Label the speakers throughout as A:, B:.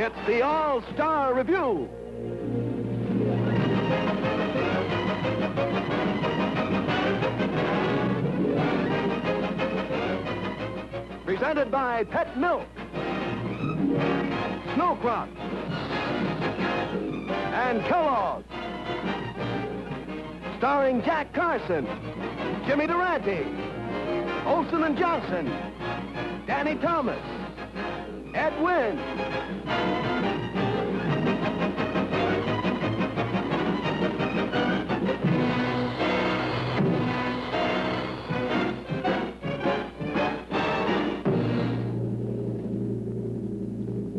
A: It's the All-Star Revue. Presented by Pet Milk, Snow Crop, and Kellogg's. Starring Jack Carson, Jimmy Durante, Olsen and Johnson, Danny Thomas, Ed Wynn.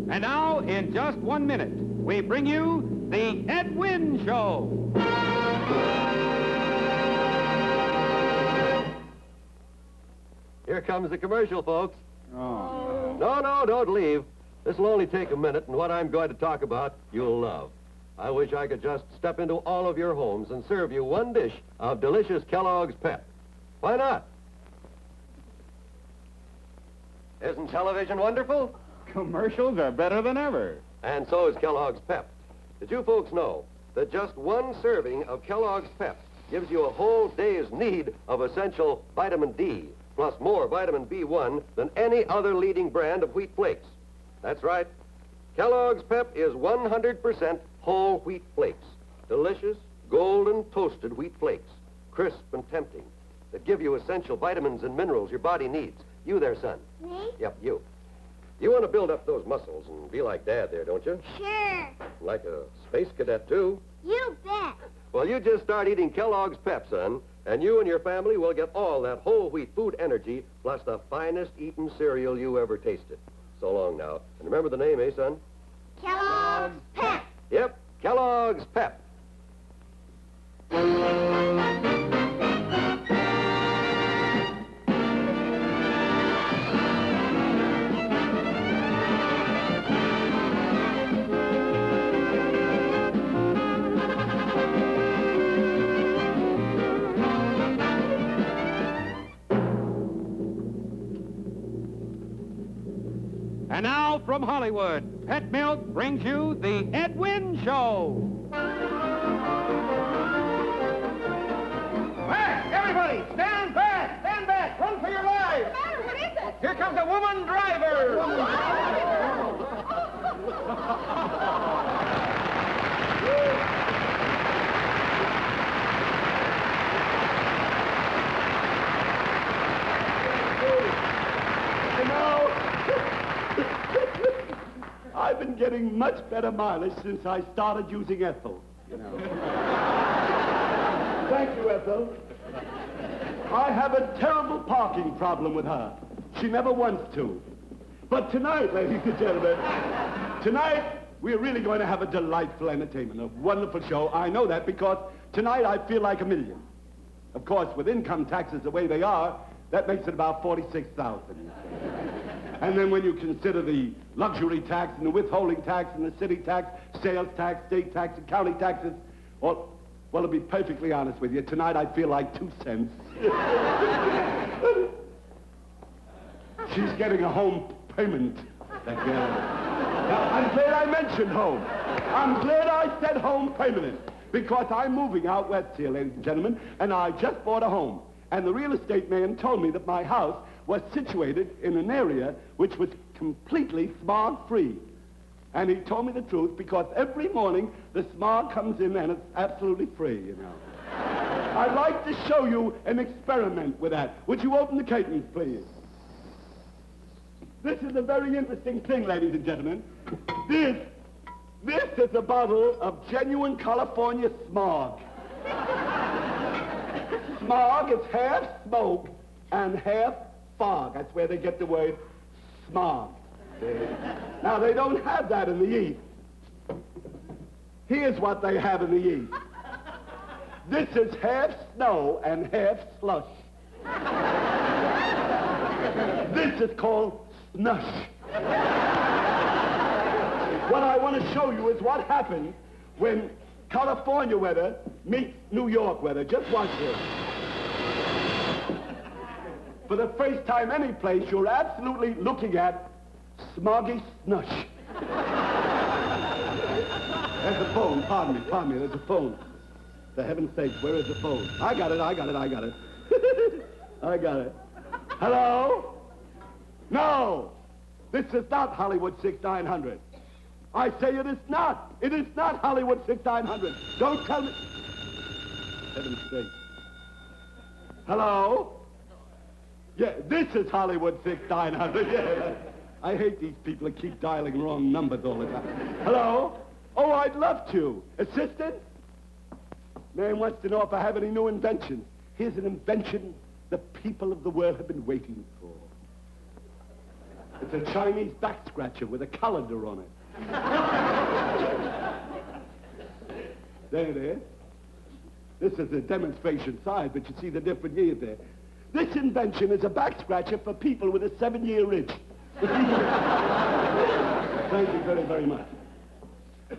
B: And now, in just 1 minute, we bring you the Ed Wynn Show.
A: Here comes the commercial, folks.
B: Oh.
A: No, don't leave. This will only take a minute, and what I'm going to talk about, you'll love. I wish I could just step into all of your homes and serve you one dish of delicious Kellogg's Pep. Why not? Isn't television wonderful?
B: Commercials are better than ever.
A: And so is Kellogg's Pep. Did you folks know that just one serving of Kellogg's Pep gives you a whole day's need of essential vitamin D, plus more vitamin B1 than any other leading brand of wheat flakes? That's right. Kellogg's Pep is 100% whole wheat flakes. Delicious, golden toasted wheat flakes. Crisp and tempting. That give you essential vitamins and minerals your body needs. You there, son.
C: Me?
A: Yep, you. You want to build up those muscles and be like Dad there, don't you?
C: Sure.
A: Like a space cadet, too.
C: You bet.
A: Well, you just start eating Kellogg's Pep, son, and you and your family will get all that whole wheat food energy, plus the finest eaten cereal you ever tasted. So long now. And remember the name, eh, son?
C: Kellogg's Pep.
A: Yep, Kellogg's Pep.
B: And now, from Hollywood, Pet Milk brings you the Ed Wynn Show.
D: Back, everybody! Stand back! Stand back! Run for your lives!
C: What is it?
D: Here comes a woman driver!
E: You know, I've been getting much better mileage since I started using Ethel, you know. Thank you, Ethel. I have a terrible parking problem with her. She never wants to. But tonight, ladies and gentlemen, tonight we're really going to have a delightful entertainment, a wonderful show. I know that because tonight I feel like $1 million. Of course, with income taxes the way they are, that makes it about $46,000. And then when you consider the luxury tax and the withholding tax and the city tax, sales tax, state tax, and county taxes, well, to be perfectly honest with you, tonight I feel like 2 cents. She's getting a home payment. Now, I'm glad I mentioned home. I'm glad I said home payment because I'm moving out west here, ladies and gentlemen, and I just bought a home. And the real estate man told me that my house was situated in an area which was completely smog-free. And he told me the truth because every morning the smog comes in and it's absolutely free, you know. I'd like to show you an experiment with that. Would you open the curtains, please? This is a very interesting thing, ladies and gentlemen. This is a bottle of genuine California smog. Smog is half smoke and half fog. That's where they get the word smog. Now, they don't have that in the East. Here's what they have in the East. This is half snow and half slush. This is called snush. What I want to show you is what happens when California weather meets New York weather. Just watch this. For the first time any place, you're absolutely looking at smoggy snush. There's a phone. Pardon me. There's a phone. For heaven's sake, where is the phone? I got it. I got it. Hello? No! This is not Hollywood 6900. I say it is not. It is not Hollywood 6900. Don't tell me. Heaven's sake. Hello? Yeah, this is Hollywood 6900. Yeah. I hate these people that keep dialing wrong numbers all the time. Hello? Oh, I'd love to. Assistant? Man wants to know if I have any new inventions. Here's an invention the people of the world have been waiting for. It's a Chinese back scratcher with a calendar on it. There it is. This is a demonstration size, but you see the different years there. This invention is a back scratcher for people with a 7-year itch. Thank you very, very much.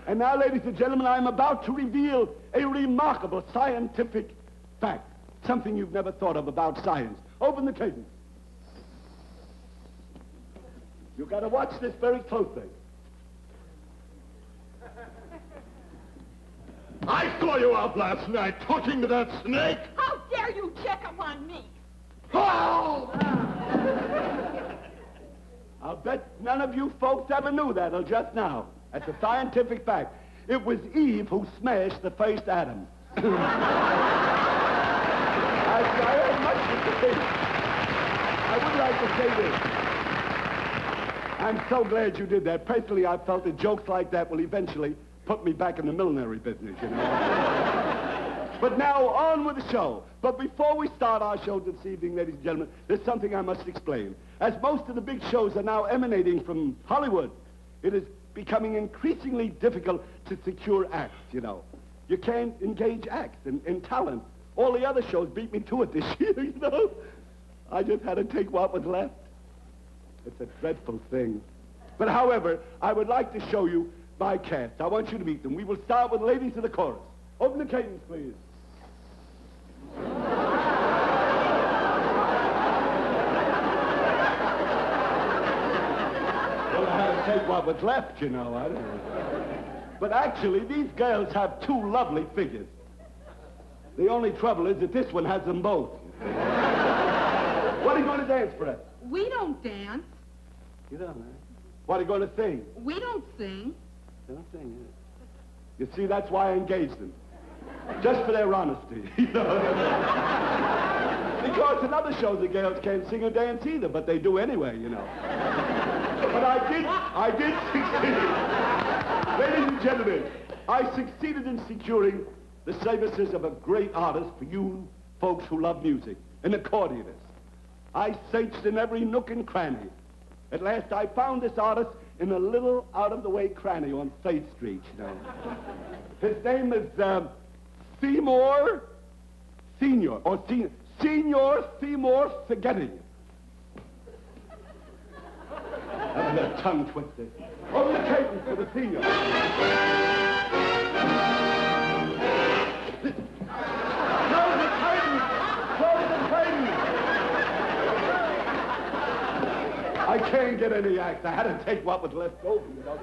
E: And now, ladies and gentlemen, I'm about to reveal a remarkable scientific fact. Something you've never thought of about science. Open the curtain. You've got to watch this very closely.
D: I saw you out last night talking to that snake.
C: How dare you check upon me?
D: Oh!
E: I'll bet none of you folks ever knew that until just now. That's a scientific fact. It was Eve who smashed the first atom. I have much to say. I would like to say this. I'm so glad you did that. Personally, I felt that jokes like that will eventually put me back in the millinery business, you know. But now, on with the show. But before we start our show this evening, ladies and gentlemen, there's something I must explain. As most of the big shows are now emanating from Hollywood, it is becoming increasingly difficult to secure acts, you know. You can't engage acts and talent. All the other shows beat me to it this year, you know. I just had to take what was left. It's a dreadful thing. But however, I would like to show you my cast. I want you to meet them. We will start with ladies of the chorus. Open the curtains, please. Well, I had to take what was left, you know. I don't know. But actually, these girls have two lovely figures. The only trouble is that this one has them both. What are you going to dance for us?
F: We don't dance.
E: You don't, huh? What are you going to sing?
F: We don't sing.
E: They don't sing, yeah. You see, that's why I engaged them. Just for their honesty, you know. Because in other shows, the girls can't sing or dance either, but they do anyway, you know. But I did succeed. Ladies and gentlemen, I succeeded in securing the services of a great artist for you folks who love music, an accordionist. I searched in every nook and cranny. At last, I found this artist in a little out-of-the-way cranny on 3rd Street, you know. His name is Seymour Senior, or Senior Seymour Spaghetti. That was a tongue twister. Open the curtains for the senior. Close the curtains! Close the curtains! I can't get any acts. I had to take what was left over, you know.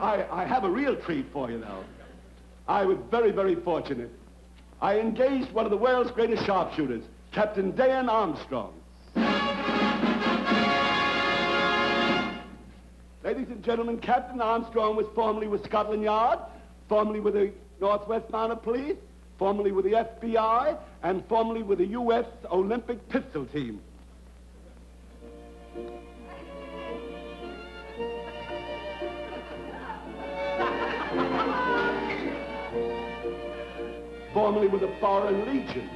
E: I have a real treat for you, though. I was very, very fortunate. I engaged one of the world's greatest sharpshooters, Captain Dan Armstrong. Ladies and gentlemen, Captain Armstrong was formerly with Scotland Yard, formerly with the Northwest Mounted Police, formerly with the FBI, and formerly with the U.S. Olympic pistol team. Formerly with the Foreign Legion.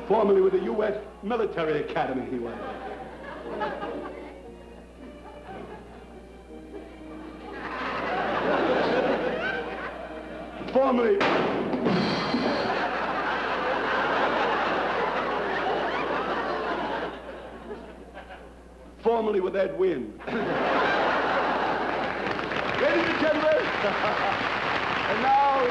E: Formerly with the U.S. Military Academy, he was. Formerly with Ed Wynn. Ladies and gentlemen, and now,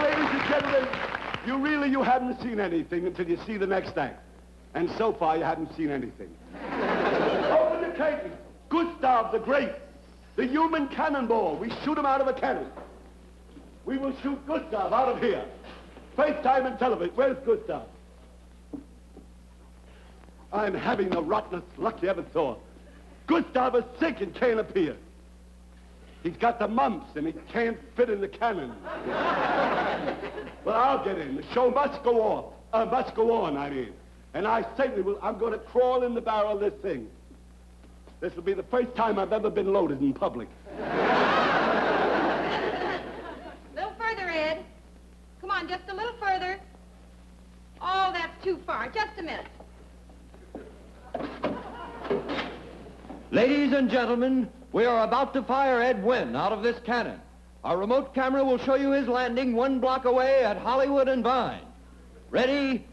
E: ladies and gentlemen, you haven't seen anything until you see the next act. And so far, you haven't seen anything. Open the curtain. Gustav the Great, the human cannonball. We shoot him out of a cannon. We will shoot Gustav out of here. First time in television. Where's Gustav? I'm having the rottenest luck you ever saw. Gustav is sick and can't appear. He's got the mumps and he can't fit in the cannon. Well, I'll get in. The show must go on. I mean. And I certainly will. I'm going to crawl in the barrel of this thing. This will be the first time I've ever been loaded in public.
C: A little further, Ed. Come on, just a little further. Oh, that's too far. Just a minute.
G: Ladies and gentlemen, we are about to fire Ed Wynn out of this cannon. Our remote camera will show you his landing 1 block away at Hollywood and Vine. Ready,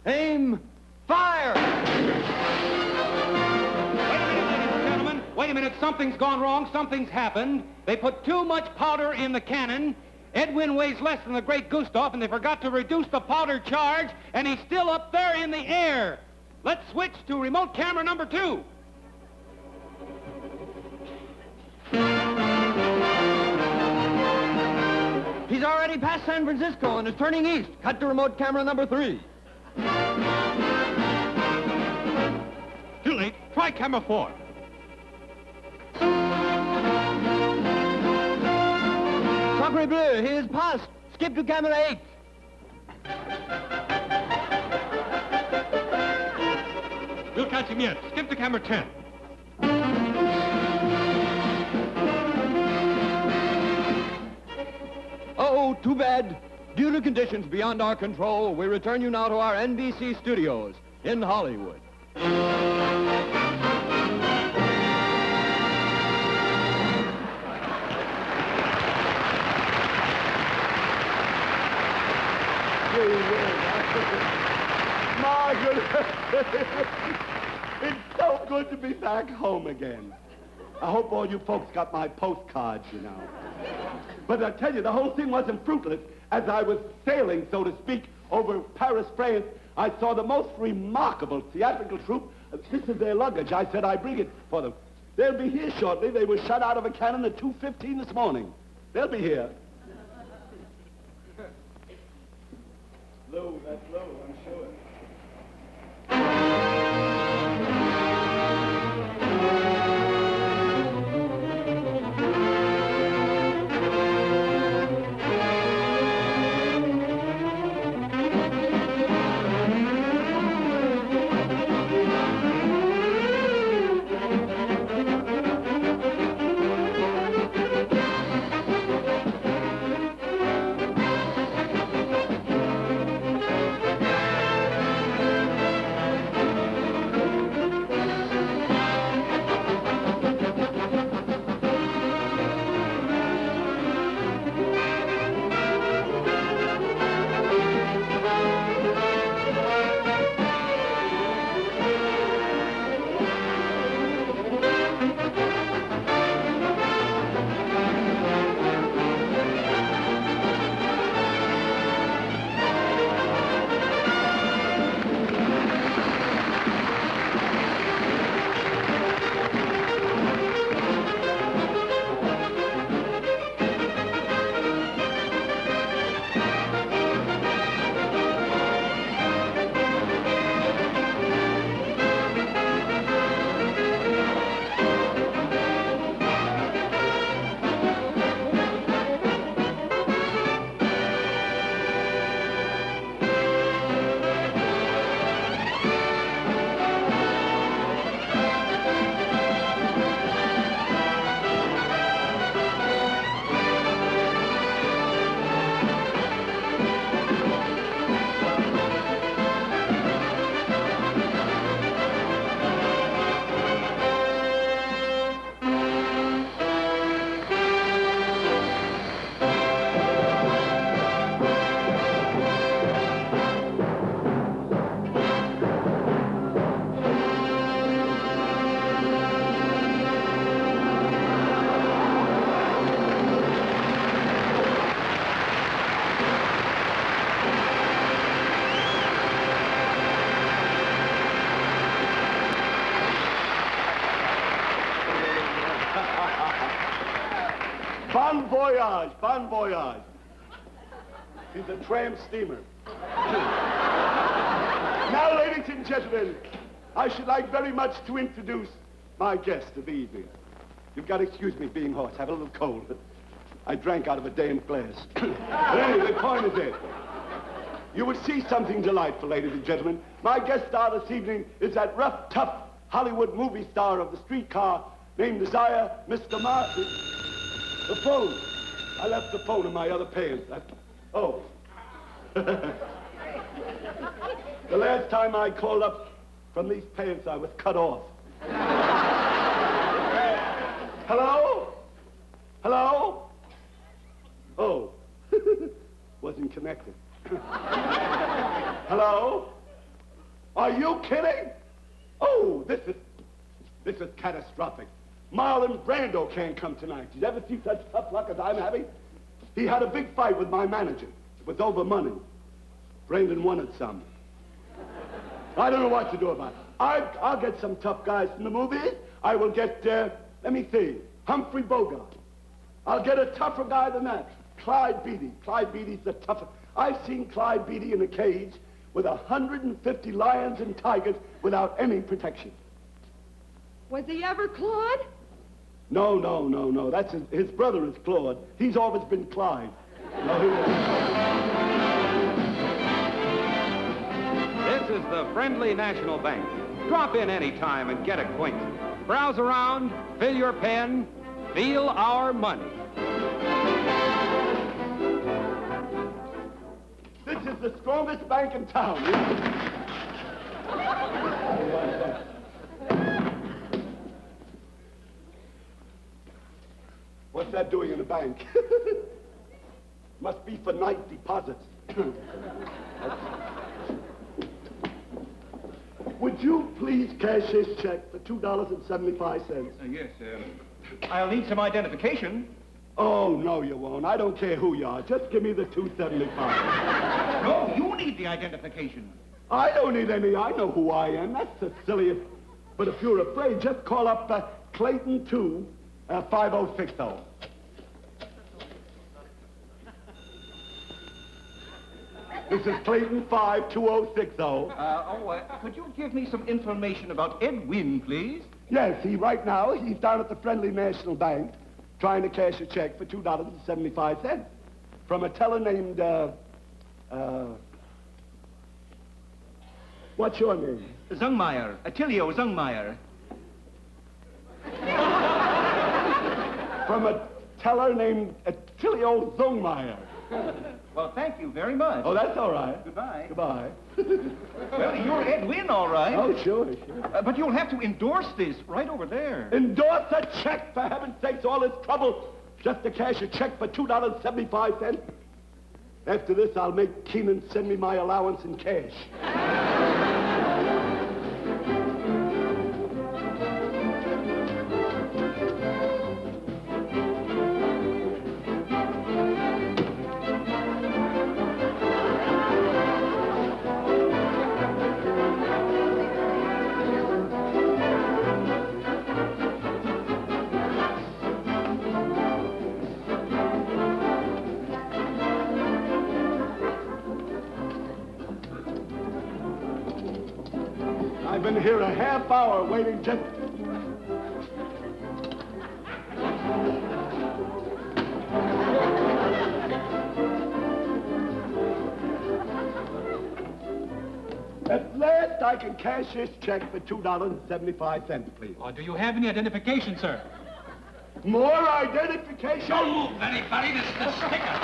G: aim, fire!
B: Wait a minute, something's gone wrong, something's happened. They put too much powder in the cannon. Ed Wynn weighs less than the great Gustav, and they forgot to reduce the powder charge, and he's still up there in the air. Let's switch to remote camera number 2.
G: He's already past San Francisco and is turning east. Cut to remote camera number 3.
B: Too late. Try camera 4.
G: Sacre bleu, he is past. Skip to camera 8.
B: We'll catch him yet. Skip to camera 10.
G: Oh, too bad. Due to conditions beyond our control, we return you now to our NBC studios in Hollywood.
E: My goodness. It's so good to be back home again. I hope all you folks got my postcards, you know. But I tell you, the whole thing wasn't fruitless. As I was sailing, so to speak, over Paris, France, I saw the most remarkable theatrical troupe. This is their luggage. I said I bring it for them. They'll be here shortly. They were shot out of a cannon at 2:15 this morning. They'll be here. Low, that's low, I'm sure. Bon voyage, bon voyage. He's a tramp steamer. Now, ladies and gentlemen, I should like very much to introduce my guest of the evening. You've got to excuse me being hoarse. I have a little cold. I drank out of a damn glass. But anyway, the point is this. You will see something delightful, ladies and gentlemen. My guest star this evening is that rough, tough Hollywood movie star of the streetcar named Desire, Mr. Martin. The phone. I left the phone in my other pants. Oh. The last time I called up from these pants, I was cut off. Hello? Hello? Oh. Wasn't connected. Hello? Are you kidding? Oh, this is catastrophic. Marlon Brando can't come tonight. Did you ever see such tough luck as I'm having? He had a big fight with my manager. It was over money. Brandon wanted some. I don't know what to do about it. I'll get some tough guys from the movies. I will get, let me see, Humphrey Bogart. I'll get a tougher guy than that. Clyde Beatty. Clyde Beatty's the toughest. I've seen Clyde Beatty in a cage with 150 lions and tigers without any protection.
F: Was he ever Claude?
E: No. That's his brother is Claude. He's always been Clyde. No, he
B: This is the friendly National Bank. Drop in any time and get acquainted. Browse around, fill your pen, feel our money.
E: This is the strongest bank in town. What's that doing in the bank? Must be for night deposits. Would you please cash this check for $2.75?
D: Yes, I'll need some identification.
E: Oh, no, you won't. I don't care who you are. Just give me the $2.75.
D: No, you need the identification.
E: I don't need any. I know who I am. That's the silliest. But if you're afraid, just call up Clayton 2, 5060. This is Clayton 52060.
D: Could you give me some information about Ed Wynn, please?
E: Yes, right now, he's down at the Friendly National Bank trying to cash a check for $2.75 from a teller named, what's your name?
D: Zungmeyer. Attilio Zungmeyer.
E: From a teller named Attilio Zungmeyer.
D: Well, thank you very much.
E: Oh, that's all right.
D: Goodbye.
E: Goodbye.
D: Well, you're Ed Wynn, all right.
E: Oh, sure.
D: But you'll have to endorse this right over there.
E: Endorse a check, for heaven's sakes, all this trouble just to cash a check for $2.75. After this, I'll make Keenan send me my allowance in cash. I've been here a half hour waiting just... At last I can cash this check for $2.75, please.
B: Oh, do you have any identification, sir?
E: More identification?
B: Don't move, anybody. This is the sticker.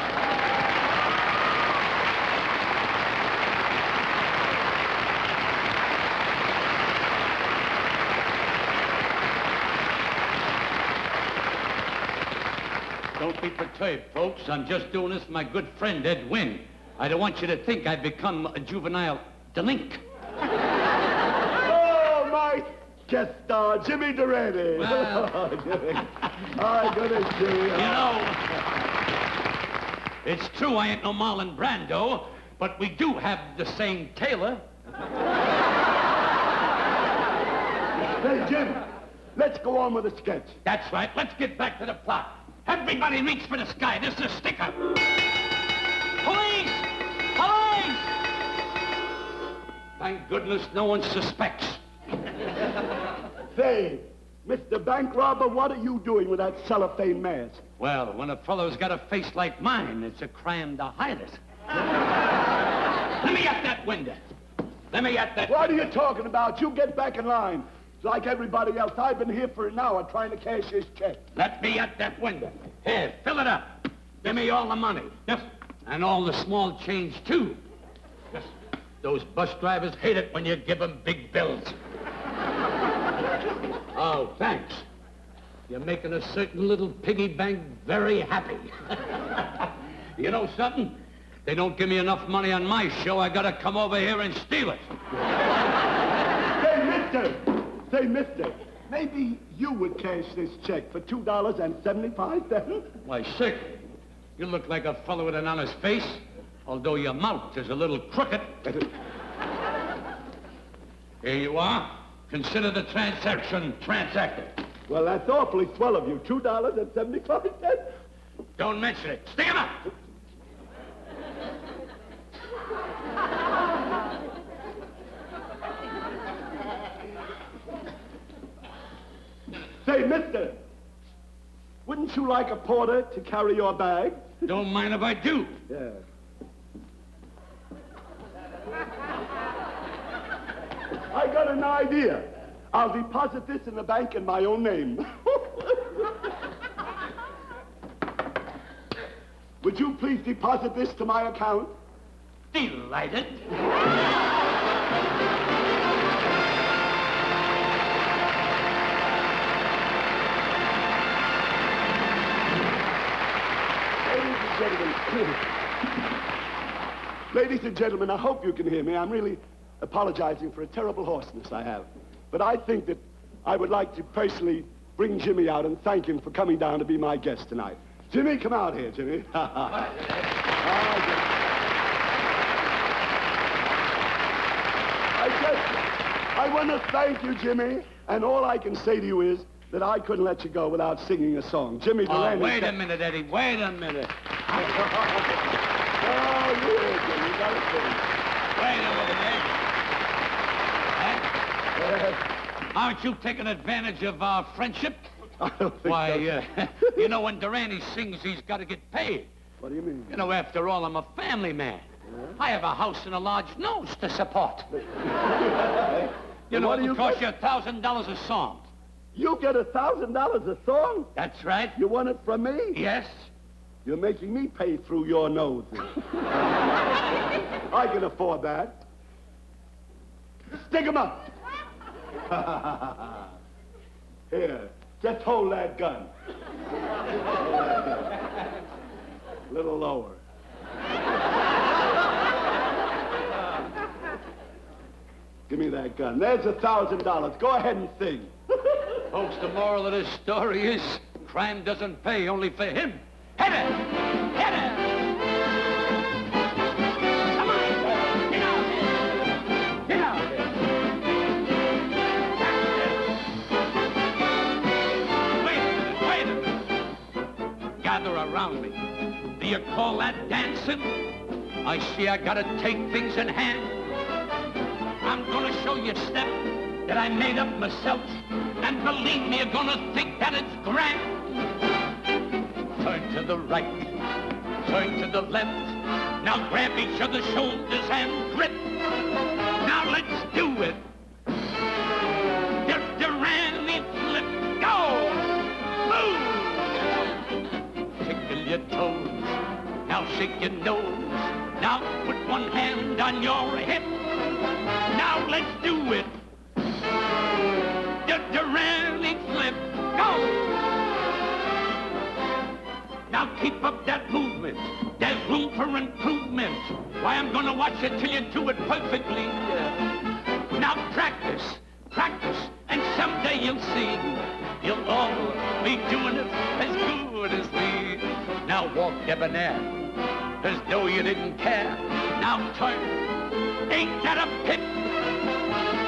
H: Don't be perturbed, folks. I'm just doing this for my good friend, Ed Wynn. I don't want you to think I've become a juvenile delinquent.
E: Oh, my guest star, Jimmy Durante.
H: Well.
E: Oh, Jimmy. Oh, goodness, Jimmy.
H: You know, it's true I ain't no Marlon Brando, but we do have the same tailor.
E: Hey, Jim, let's go on with the sketch.
H: That's right. Let's get back to the plot. Everybody reach for the sky. This is a stick-up. Police! Police! Thank goodness no one suspects.
E: Say, Mr. Bank Robber, what are you doing with that cellophane mask?
H: Well, when a fellow's got a face like mine, it's a crime to hide it. Let me at that window. Let me at that...
E: What are you talking about? You get back in line. Like everybody else, I've been here for an hour trying to cash this check.
H: Let me at that window. Here, fill it up. Give me all the money. Yes. And all the small change, too. Yes. Those bus drivers hate it when you give them big bills. Oh, thanks. You're making a certain little piggy bank very happy. You know something? They don't give me enough money on my show. I gotta come over here and steal it.
E: Say, mister, maybe you would cash this check for $2.75.
H: Why, sick. You look like a fellow with an honest face, although your mouth is a little crooked. Here you are. Consider the transaction transacted.
E: Well, that's awfully swell of you. $2.75?
H: Don't mention it. Stick 'em up!
E: Say, mister, wouldn't you like a porter to carry your bag?
H: Don't mind if I do.
E: Yeah. I got an idea. I'll deposit this in the bank in my own name. Would you please deposit this to my account?
H: Delighted.
E: Ladies and gentlemen, I hope you can hear me. I'm really apologizing for a terrible hoarseness I have. But I think that I would like to personally bring Jimmy out and thank him for coming down to be my guest tonight. Jimmy, come out here, Jimmy. I want to thank you, Jimmy. And all I can say to you is that I couldn't let you go without singing a song. Jimmy Durante...
H: wait a minute, Eddie. Wait a minute.
E: Oh, you here, Jimmy. You gotta sing.
H: Wait a minute, Eddie. Aren't you taking advantage of our friendship?
E: I don't think so.
H: You know, when Durante sings, he's got to get paid.
E: What do you mean?
H: You know, after all, I'm a family man. I have a house and a large nose to support. You know, it'll cost you $1,000 a song.
E: You get $1,000 a song?
H: That's right.
E: You want it from me?
H: Yes.
E: You're making me pay through your nose. I can afford that. Stick 'em up. Here, just hold that gun. A little lower. Give me that gun. There's $1,000. Go ahead and sing.
H: Folks, the moral of this story is crime doesn't pay, only for him. Hit it! Hit it! Come on! Get out here! Get out here! Wait a minute! Gather around me. Do you call that dancing? I see I gotta take things in hand. I'm gonna show you a step that I made up myself. And believe me, you're gonna think that it's grand. Turn to the right, turn to the left. Now grab each other's shoulders and grip. Now let's do it. Durante flip, go! Move! Tickle your toes, now shake your nose. Now put one hand on your hip. Now let's do it. Durante flip, go! Now keep up that movement. There's room for improvement. Why, I'm gonna watch it till you do it perfectly. Now practice, practice, and someday you'll see. You'll all be doing it as good as me. Now walk debonair, as though you didn't care. Now turn, ain't that a pip?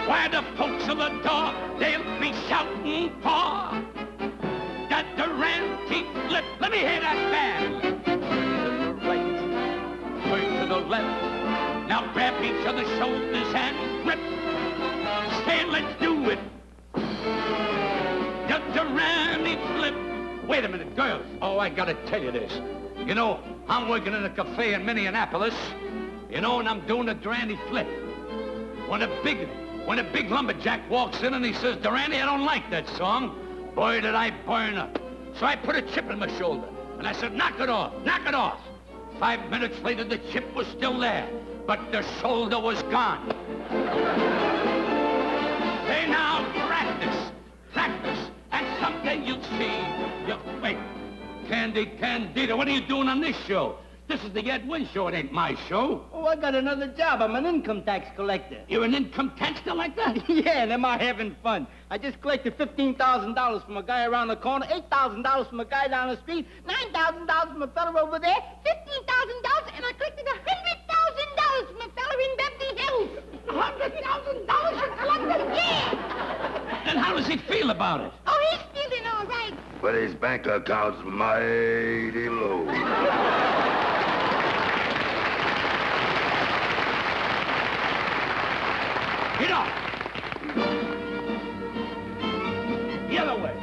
H: Why, the folks of the door, they'll be shouting for that Durante flip. Let me hear that band. To the right, turn to the left. Now grab each other's shoulders and grip. Stand, let's do it. The Durante flip. Wait a minute, girls. Oh, I gotta tell you this. You know, I'm working in a cafe in Minneapolis, and I'm doing a Durante flip. When a big lumberjack walks in and he says, Durante, I don't like that song. Boy, did I burn up. So I put a chip in my shoulder, and I said, knock it off, knock it off. 5 minutes later, the chip was still there, but the shoulder was gone. Say now, practice, and someday you'll see. Wait, Candida, what are you doing on this show? This is the Ed Wynn show. It ain't my show.
D: Oh, I got another job. I'm an income tax collector.
H: You're an income tax collector?
D: Yeah, and am I having fun? I just collected $15,000 from a guy around the corner, $8,000 from a guy down the street, $9,000 from a fella over there, $15,000, and I collected $100,000 from a fella in Beverly Hills. $100,000 I collected, yeah.
H: And how does he feel about it?
C: Oh, he's feeling all right.
I: But his bank account's mighty low.
H: Get off! The other way.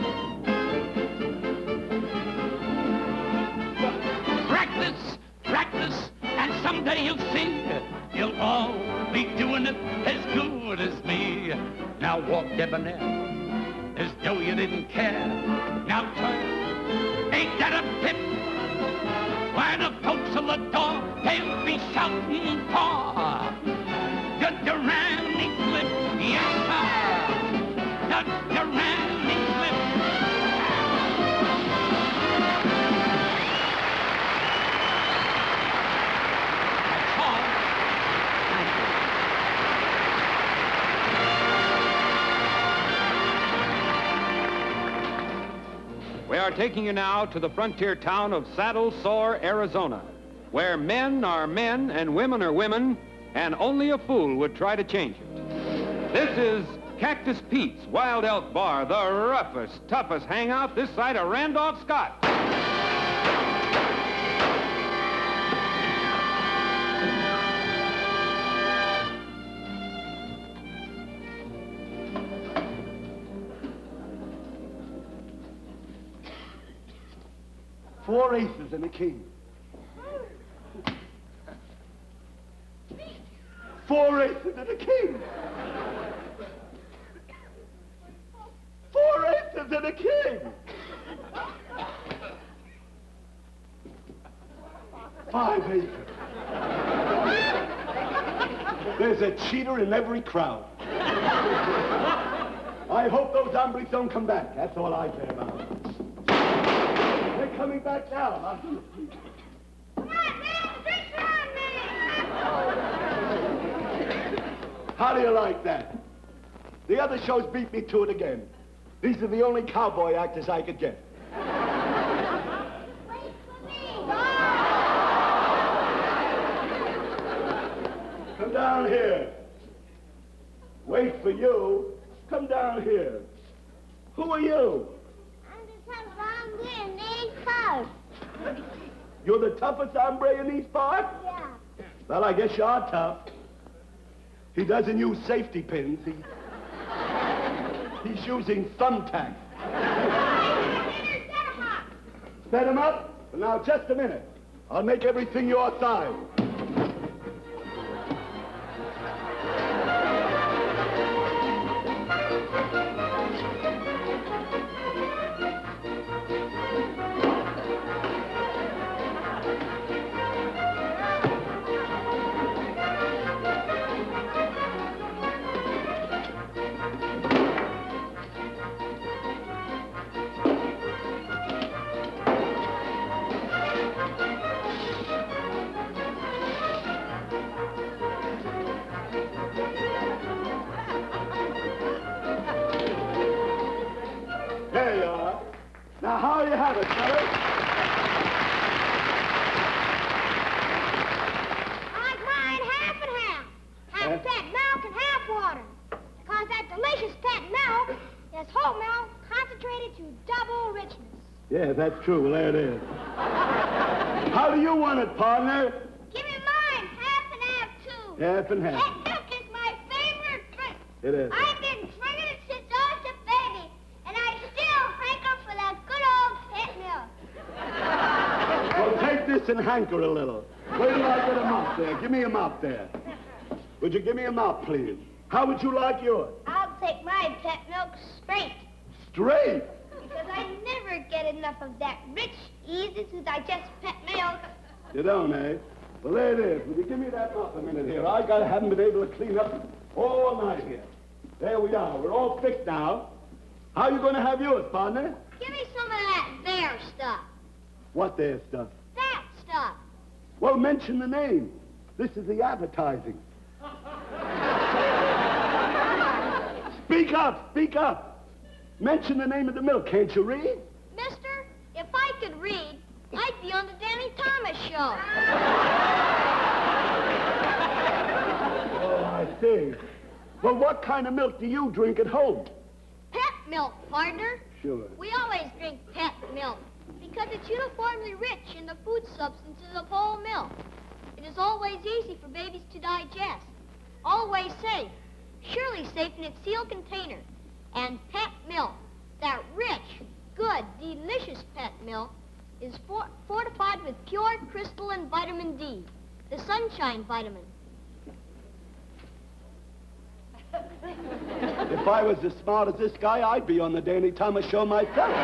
H: Practice, and someday you'll see. You'll all be doing it as good as me. Now walk debonair, as though you didn't care. Now turn, ain't that a pip? Why the folks on the door, they'll be shouting for the Durante flip, yes sir, the Durante flip. That's all. Thank you.
B: We are taking you now to the frontier town of Saddle Sore, Arizona, where men are men and women are women, and only a fool would try to change it. This is Cactus Pete's Wild Elk Bar, the roughest, toughest hangout this side of Randolph, Scott.
E: Four aces and a king. Four aces and a king. Four aces and a king. Five aces. There's a cheater in every crowd. I hope those hombres don't come back. That's all I care about. They're coming back now. How do you like that? The other shows beat me to it again. These are the only cowboy actors I could get.
C: Wait for me.
E: Come down here. Wait for you. Come down here. Who are you?
C: I'm the toughest hombre in these parts.
E: You're the toughest hombre in these parts?
C: Yeah.
E: Well, I guess you are tough. He doesn't use safety pins. He's using thumbtacks. Set him up? Well, now, just a minute. I'll make everything your size. There you are. Now, how you have it, fellas?
C: I grind half and half. Half fat milk and half water. Because that delicious fat milk is whole milk concentrated to double richness.
E: Yeah, that's true. Well, there it is. How do you want it, partner?
J: Give me mine. Half and half, too.
E: Half and half.
J: Pet milk is my favorite drink.
E: It is.
J: I've been drinking it since I was a baby, and I still hanker for that good old pet milk.
E: Well, take this and hanker a little. Wait till I get a mop there. Give me a mop there. Would you give me a mop, please? How would you like yours?
J: I'll take my pet milk straight.
E: Straight?
J: Because I never get enough of that rich, easy-to-digest pet milk.
E: You don't, eh? Well, there it is. Will you give me that mop a minute here? I haven't been able to clean up all night here. There we are. We're all fixed now. How are you going to have yours, partner?
J: Give me some of that there stuff.
E: What there stuff?
J: That stuff.
E: Well, mention the name. This is the advertising. Speak up, speak up. Mention the name of the milk. Can't you read?
J: Mister, if I could read, I'd be on the Danny Thomas show.
E: Oh, I see. Well, what kind of milk do you drink at home?
J: Pet milk, partner.
E: Sure.
J: We always drink pet milk because it's uniformly rich in the food substances of whole milk. It is always easy for babies to digest. Always safe. Surely safe in its sealed container. And pet milk, that rich, good, delicious pet milk, is fortified with pure crystalline vitamin D, the sunshine vitamin.
E: If I was as smart as this guy, I'd be on the Danny Thomas show myself.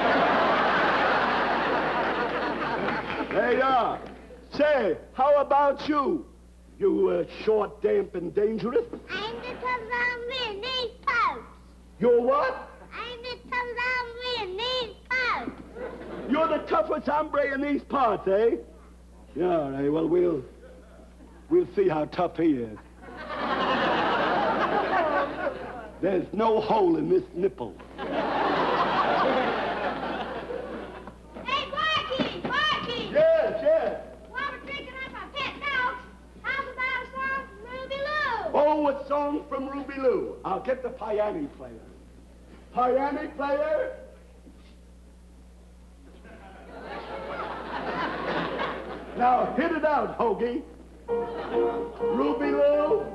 E: There you are. Say, how about you? You short, damp, and dangerous?
J: I'm the toughest in these parts.
E: You're what?
J: I'm the toughest in these parts.
E: You're the toughest hombre in these parts, eh? Yeah, all right. Well, we'll see how tough he is. There's no hole in this nipple.
J: Hey, Barky! Barky!
E: Yes, yes.
J: While we're drinking up our pet milk, how's about a song from Ruby Lou?
E: Oh, a song from Ruby Lou. I'll get the piano player. Piano player? Now, hit it out, Hoagie. Ruby Lou.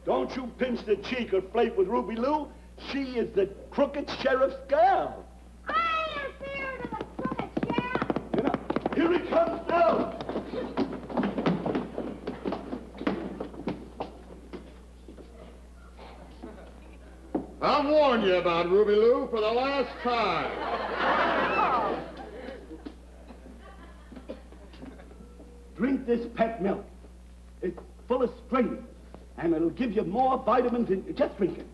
E: Don't you pinch the cheek or flirt with Ruby Lou. She is the crooked sheriff's girl.
J: I am feared of the crooked sheriff.
E: You know, here he comes now.
K: I'll warn you about Ruby Lou for the last time.
E: Drink this pet milk. It's full of strength, and it'll give you more vitamins in... Just drink it.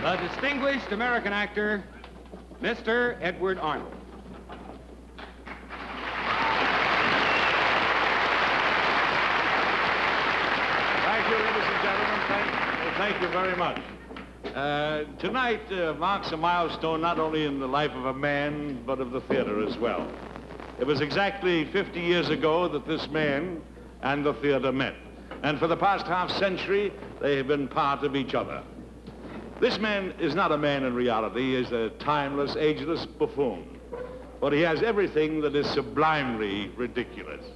B: The distinguished American actor, Mr. Edward Arnold.
K: Thank you, ladies and gentlemen.
L: thank you very much. Tonight marks a milestone not only in the life of a man, but of the theater as well. It was exactly 50 years ago that this man and the theater met. And for the past half century, they have been part of each other. This man is not a man in reality. He is a timeless, ageless buffoon. But he has everything that is sublimely ridiculous.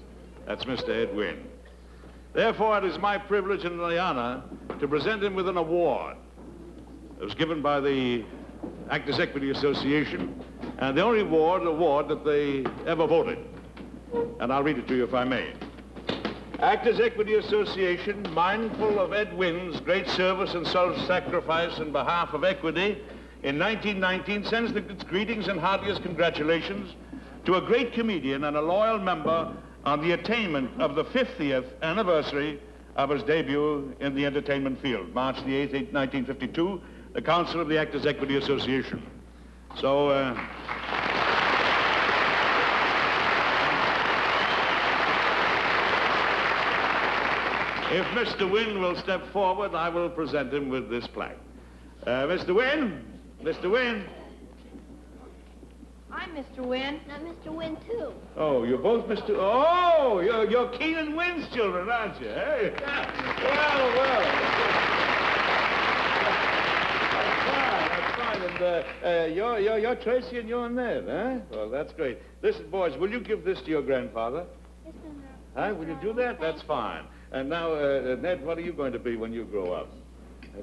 L: That's Mr. Ed Wynn. Therefore, it is my privilege and the honor to present him with an award. It was given by the Actors Equity Association, and the only award that they ever voted. And I'll read it to you if I may. Actors Equity Association, mindful of Ed Wynn's great service and self-sacrifice in behalf of equity in 1919, sends its greetings and heartiest congratulations to a great comedian and a loyal member on the attainment of the 50th anniversary of his debut in the entertainment field, March the 8th, 1952, the Council of the Actors Equity Association. So, if Mr. Wynn will step forward, I will present him with this plaque. Mr. Wynn? Mr. Wynn?
C: I'm Mr. Wynn.
J: I'm Mr. Wynn, too.
L: Oh, you're both Mr. Oh, you're Keenan Wynn's children, aren't you? Hey? Well. That's fine. And you're Tracy and you're Ned, huh? Well, that's great. Listen, boys, will you give this to your grandfather?
J: Yes, sir.
L: Huh? Will you do that? That's fine. And now, Ned, what are you going to be when you grow up?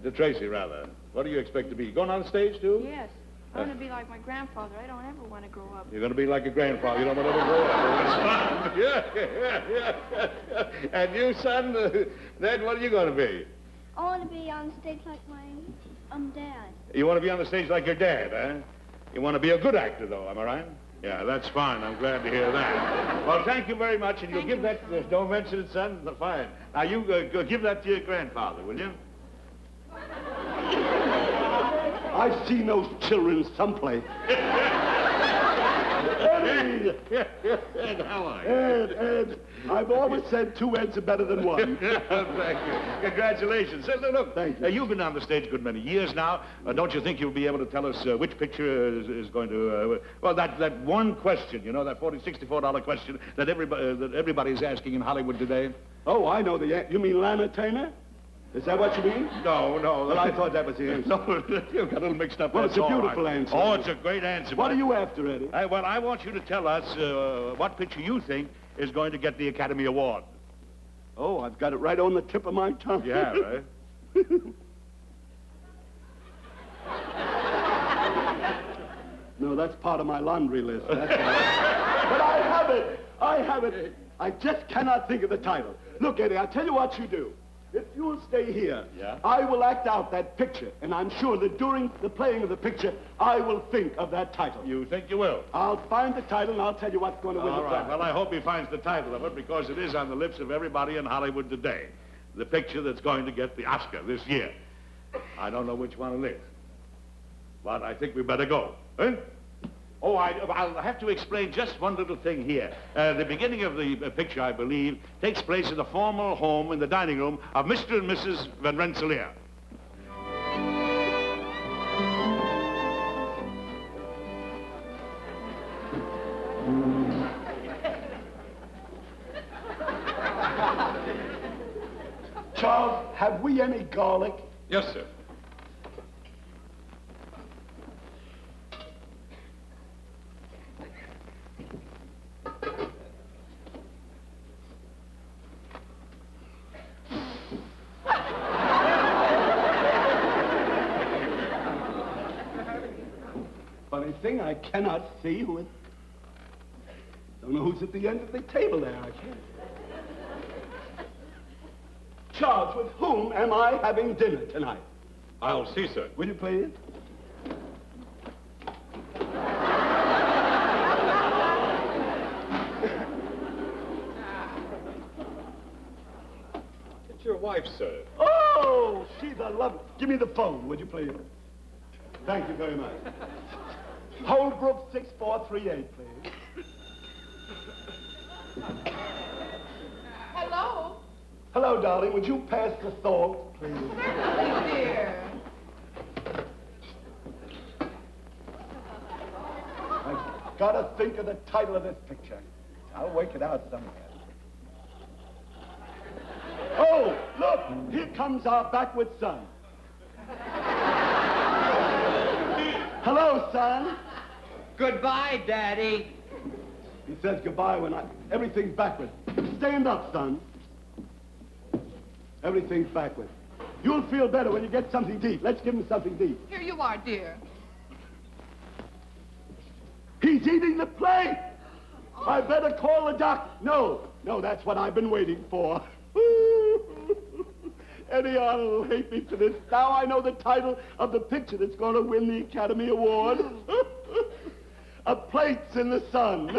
L: To Tracy, rather. What do you expect to be? You going on stage, too?
F: Yes. I want to be like my grandfather. I don't ever want to grow up.
L: You're going to be like a grandfather. You don't want to ever grow up. That's fine. Yeah. And you, son, Ned, what are you going to be?
J: I want to be on stage like my dad.
L: You want to be on the stage like your dad, huh? You want to be a good actor, though, am I right? Yeah, that's fine. I'm glad to hear that. Well, thank you very much, and you'll give that... Don't mention it, son. Fine. Now, you give that to your grandfather, will you?
E: I've seen those children someplace. Eddie!
L: Ed, how are you?
E: Ed, I've always said two Eds are better than one.
L: Thank you. Congratulations. Look,
E: thank you.
L: You've been on the stage a good many years now. Don't you think you'll be able to tell us which picture is going to... well, that one question, you know, that $64 question that everybody's asking in Hollywood today?
E: Oh, I know the answer. You mean Lana Turner? Is that what you mean?
L: No.
E: Well, I thought that was the answer.
L: No, you got a little mixed up.
E: Well, it's a beautiful answer.
L: Oh, it's a great answer.
E: What are you after, Eddie?
L: Well, I want you to tell us what picture you think is going to get the Academy Award.
E: Oh, I've got it right on the tip of my tongue.
L: Yeah, right?
E: No, that's part of my laundry list. That's but I have it. I just cannot think of the title. Look, Eddie, I'll tell you what you do. If you'll stay here,
L: yeah,
E: I will act out that picture, and I'm sure that during the playing of the picture, I will think of that title.
L: You think you will?
E: I'll find the title, and I'll tell you what's going to win the prize.
L: All right. Well, I hope he finds the title of it, because it is on the lips of everybody in Hollywood today. The picture that's going to get the Oscar this year. I don't know which one it is, but I think we better go. Eh? Oh, I'll have to explain just one little thing here. The beginning of the picture, I believe, takes place in the formal home in the dining room of Mr. and Mrs. Van Rensselaer.
E: Charles, have we any garlic?
L: Yes, sir.
E: Funny thing, I cannot see who it... Don't know who's at the end of the table there, I can't. Charles, with whom am I having dinner tonight?
L: I'll see, sir.
E: Will you please?
L: It's your wife, sir.
E: Oh, she's a love. Give me the phone, would you please? Thank you very much. Holbrook 6438, please.
F: Hello?
E: Hello, darling. Would you pass the salt, please.
C: Oh, dear.
E: I've got to think of the title of this picture. I'll work it out somewhere. Oh, look! Here comes our backward son. Hello, son.
D: Goodbye, Daddy.
E: He says goodbye when everything's backward. Stand up, son. Everything's backward. You'll feel better when you get something to eat. Let's give him something to eat.
C: Here you are, dear.
E: He's eating the plate! I better call the doc. No, that's what I've been waiting for. Eddie Arnold will hate me for this. Now I know the title of the picture that's going to win the Academy Award. A Plates in the Sun.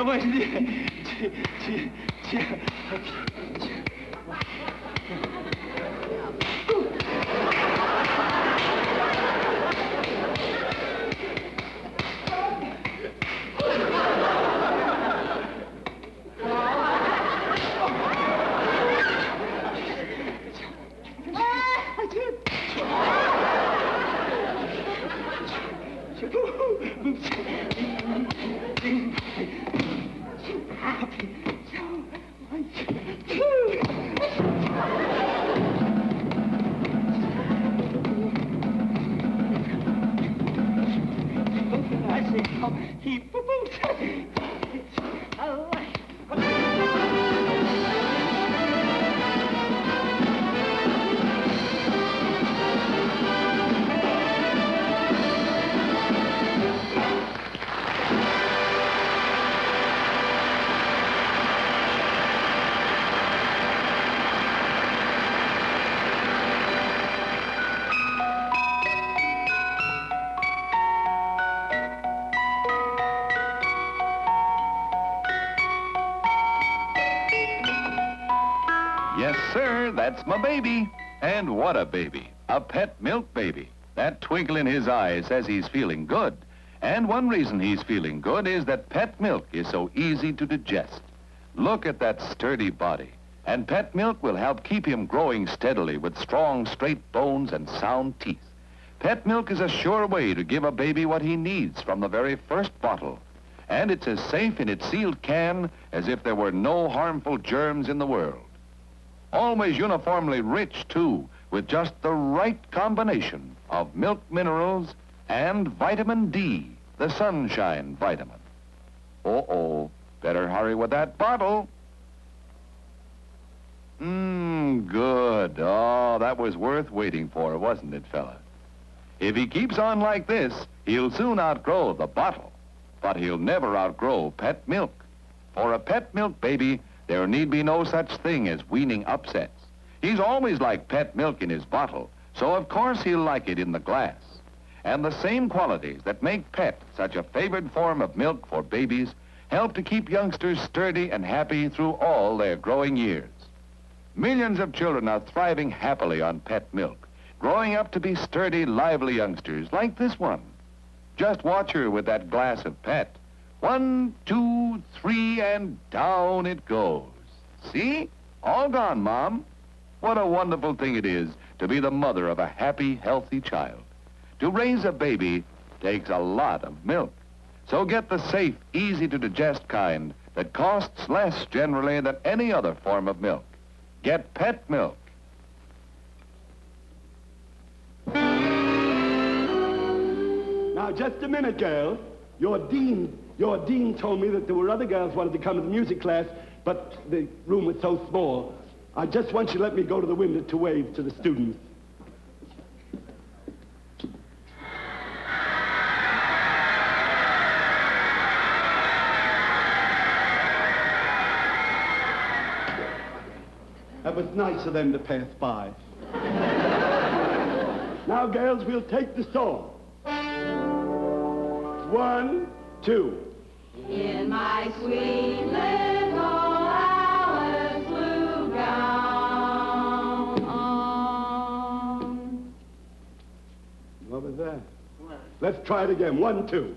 D: Buen día.
M: Yes, sir, that's my baby. And what a baby. A pet milk baby. That twinkle in his eye says he's feeling good. And one reason he's feeling good is that pet milk is so easy to digest. Look at that sturdy body. And pet milk will help keep him growing steadily with strong, straight bones and sound teeth. Pet milk is a sure way to give a baby what he needs from the very first bottle. And it's as safe in its sealed can as if there were no harmful germs in the world. Always uniformly rich, too, with just the right combination of milk minerals and vitamin D, the sunshine vitamin. Uh-oh, better hurry with that bottle. Good. Oh, that was worth waiting for, wasn't it, fella? If he keeps on like this, he'll soon outgrow the bottle. But he'll never outgrow pet milk. For a pet milk baby, there need be no such thing as weaning upsets. He's always liked pet milk in his bottle, so of course he'll like it in the glass. And the same qualities that make pet such a favored form of milk for babies help to keep youngsters sturdy and happy through all their growing years. Millions of children are thriving happily on pet milk, growing up to be sturdy, lively youngsters like this one. Just watch her with that glass of pet. 1, 2, 3, and down it goes. See? All gone, Mom. What a wonderful thing it is to be the mother of a happy, healthy child. To raise a baby takes a lot of milk. So get the safe, easy-to-digest kind that costs less generally than any other form of milk. Get pet milk.
E: Now, just a minute, girls. Your dean told me that there were other girls wanted to come to the music class, but the room was so small. I just want you to let me go to the window to wave to the students. That was nice of them to pass by. Now, girls, we'll take the song. 1, 2.
N: In my sweet little Alice blue gown.
E: What was that? Let's try it again. 1, 2.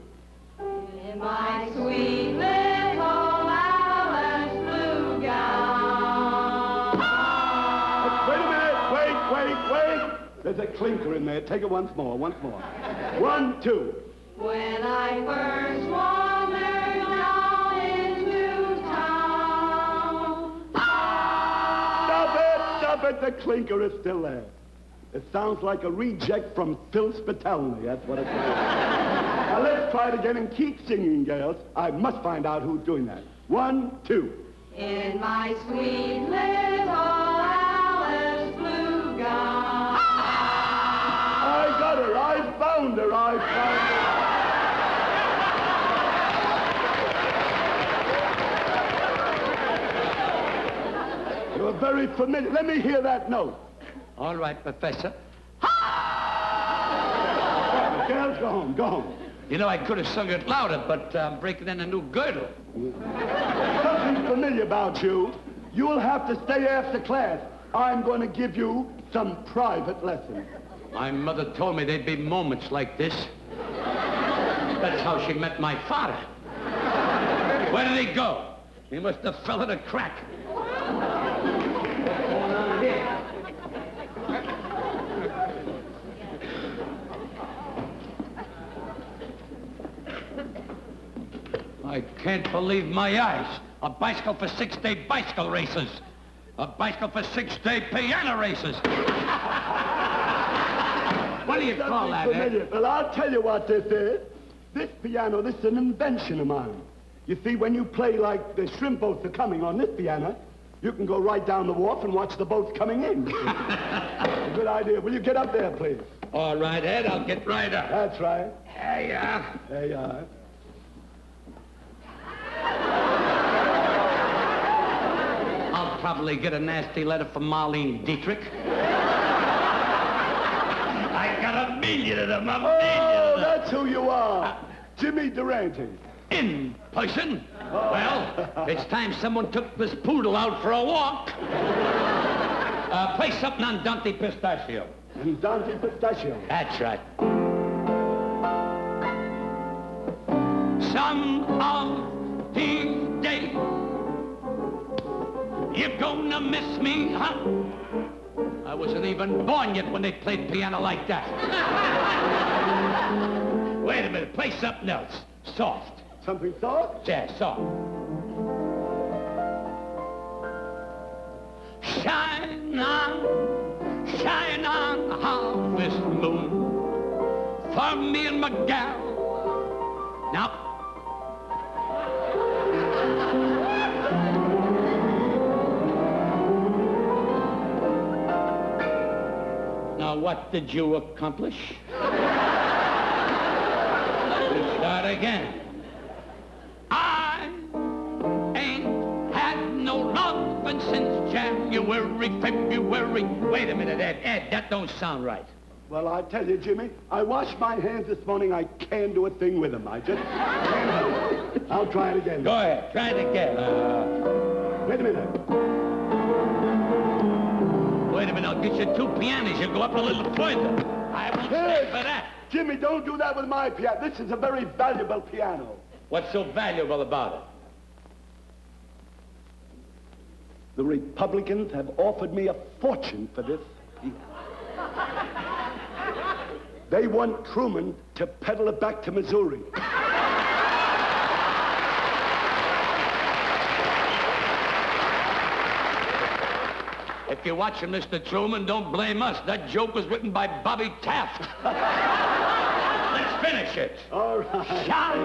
N: In my sweet little Alice blue gown.
E: Wait a minute. Wait. There's a clinker in there. Take it once more. 1, 2.
N: When I first wandered down into town.
E: Stop it. The clinker is still there. It sounds like a reject from Phil Spitali. That's what it sounds like. Now let's try it again and keep singing, girls. I must find out who's doing that. 1, 2.
N: In my sweet little Alice blue gown.
E: I got her. I found her. You're very familiar. Let me hear that note.
H: All right, Professor.
E: Girls, go home.
H: You know, I could have sung it louder, but I'm breaking in a new girdle.
E: Something familiar about you. You'll have to stay after class. I'm going to give you some private lessons.
H: My mother told me there'd be moments like this. That's how she met my father. Where did he go? He must have fell in a crack. What's going on here? I can't believe my eyes. A bicycle for 6-day bicycle races. A bicycle for 6-day piano races. What do you call that, Ed?
E: Well, I'll tell you what this is. This piano, this is an invention of mine. You see, when you play like the shrimp boats are coming on this piano, you can go right down the wharf and watch the boats coming in. A good idea. Will you get up there, please?
H: All right, Ed, I'll get right up.
E: That's right.
H: There you are.
E: There you are.
H: I'll probably get a nasty letter from Marlene Dietrich. I got $1 million of them, $1 million.
E: Oh, that's who you are. Jimmy Durante.
H: In person? Well, it's time someone took this poodle out for a walk. Play something on Dante Pistachio.
E: Durante Pistachio.
H: That's right. Some of these days, you're gonna miss me, huh? I wasn't even born yet when they played piano like that. Wait a minute, play something else. Soft.
E: Something soft?
H: Yeah, soft. Shine on, harvest moon, for me and my gal. Now, what did you accomplish? Start again. I ain't had no lovin' since January, February. Wait a minute, Ed, that don't sound right.
E: Well, I tell you, Jimmy, I washed my hands this morning. I can't do a thing with them. I just can't do it. I'll try it again.
H: Go ahead, try it again.
E: Wait a minute.
H: Wait a minute, I'll get you 2 pianos. You go up a little further. I won't stand for that.
E: Jimmy, don't do that with my piano. This is a very valuable piano.
H: What's so valuable about it?
E: The Republicans have offered me a fortune for this piano. They want Truman to peddle it back to Missouri.
H: If you're watching Mr. Truman, don't blame us. That joke was written by Bobby Taft. Let's finish it.
E: All right.
H: Shine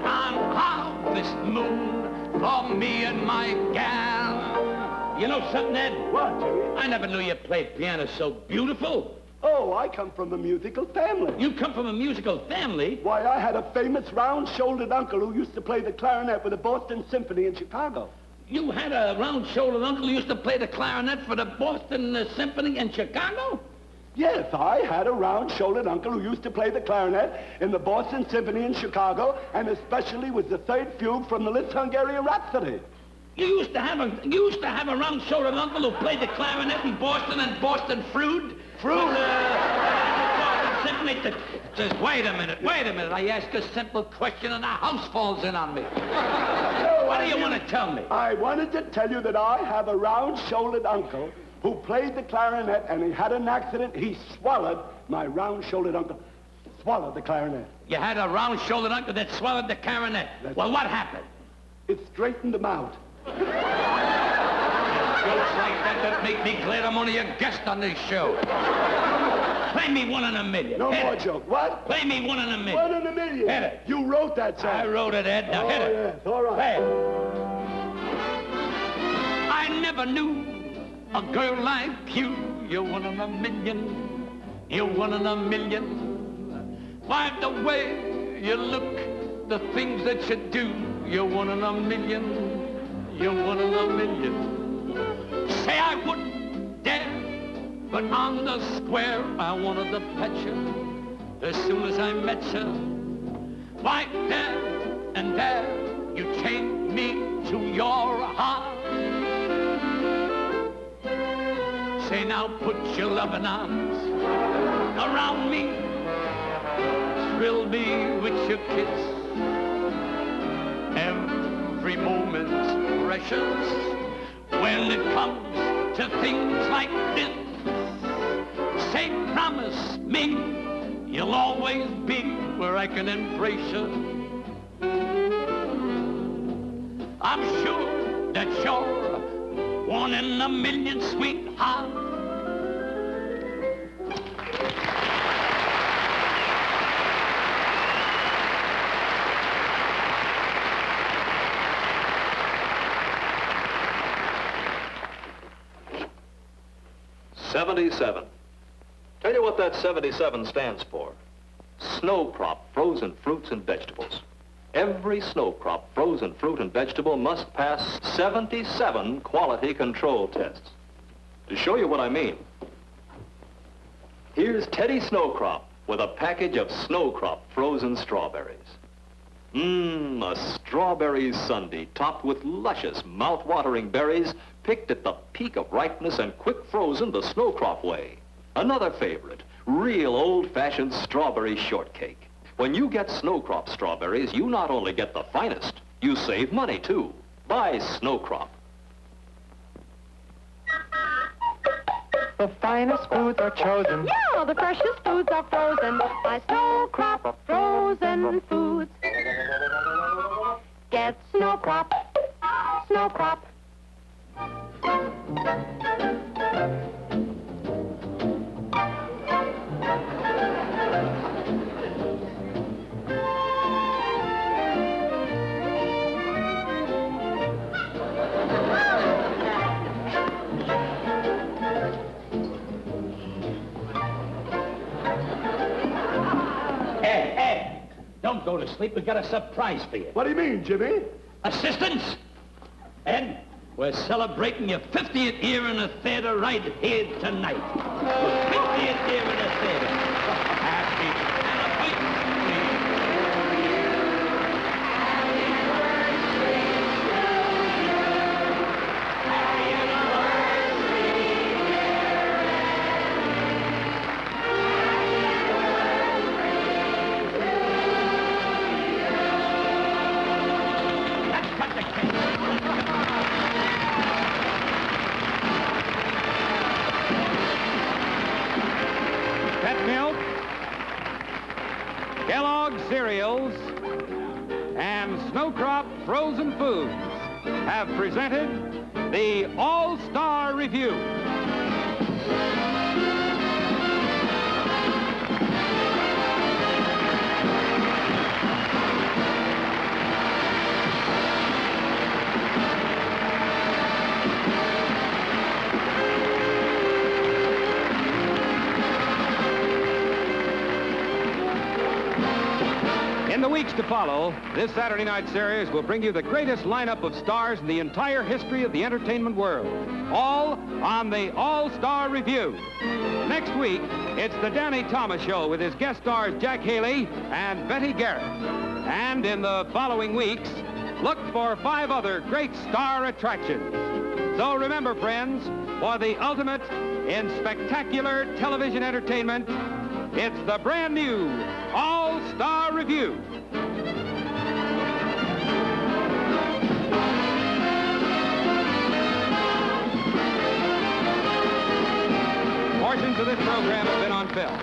H: on, harvest moon, for me and my gal. You know something, Ed?
E: What, Jimmy?
H: I never knew you played piano so beautiful.
E: Oh, I come from a musical family.
H: You come from a musical family?
E: Why, I had a famous round-shouldered uncle who used to play the clarinet with the Boston Symphony in Chicago.
H: You had a round-shouldered uncle who used to play the clarinet for the Boston Symphony in Chicago?
E: Yes, I had a round-shouldered uncle who used to play the clarinet in the Boston Symphony in Chicago, and especially with the third fugue from the Liszt Hungarian Rhapsody.
H: You used to have a round-shouldered uncle who played the clarinet in Boston and Boston Frood?
E: Frood?
H: Symphony. Just wait a minute. I ask a simple question and the house falls in on me. What do you want to tell me?
E: I wanted to tell you that I have a round-shouldered uncle who played the clarinet, and he had an accident. He swallowed, my round-shouldered uncle, swallowed the clarinet.
H: You had a round-shouldered uncle that swallowed the clarinet. Well, what happened?
E: It straightened him out.
H: Jokes like that make me glad I'm only a guest on this show. Play me 1 in a million.
E: No more joke. What?
H: Play me 1 in a million.
E: 1 in a million?
H: Hit it.
E: You wrote that song.
H: I wrote it, Ed. Now hit it.
E: Yes, all right.
H: Play it. I never knew a girl like you. You're 1 in a million. You're 1 in a million. Why, the way you look, the things that you do, you're 1 in a million. You're 1 in a million. Say I wouldn't dare, but on the square I wanted to pet you as soon as I met you. Why, there and there you chained me to your heart. Say now put your loving arms around me, thrill me with your kiss. Every moment's precious when it comes to things like this. Say, promise me you'll always be where I can embrace you. I'm sure that you're 1 in a million, sweetheart.
O: '77. Tell you what that 77 stands for. Snow crop, frozen fruits and vegetables. Every snow crop, frozen fruit and vegetable must pass 77 quality control tests. To show you what I mean, here's Teddy Snowcrop with a package of Snowcrop frozen strawberries. A strawberry sundae topped with luscious, mouth-watering berries picked at the peak of ripeness and quick frozen the snow crop way. Another favorite, real old-fashioned strawberry shortcake. When you get snow crop strawberries, you not only get the finest, you save money, too. Buy snow crop.
P: The finest foods are chosen.
N: Yeah, the freshest foods are frozen by Snow Crop Frozen Foods. Get Snow Crop. Snow Crop.
H: Ed, don't go to sleep. We got a surprise for you.
E: What do you mean, Jimmy?
H: Assistance! Ed, we're celebrating your 50th year in the theater right here tonight. Your 50th year in the theater. Happy
B: Kellogg's cereals and Snow Crop Frozen Foods have presented the All-Star Revue. In the weeks to follow, this Saturday night series will bring you the greatest lineup of stars in the entire history of the entertainment world, all on the All-Star Revue. Next week, it's the Danny Thomas Show with his guest stars Jack Haley and Betty Garrett. And in the following weeks, look for 5 other great star attractions. So remember, friends, for the ultimate in spectacular television entertainment, it's the brand new All-Star Revue. Portions of this program have been on film.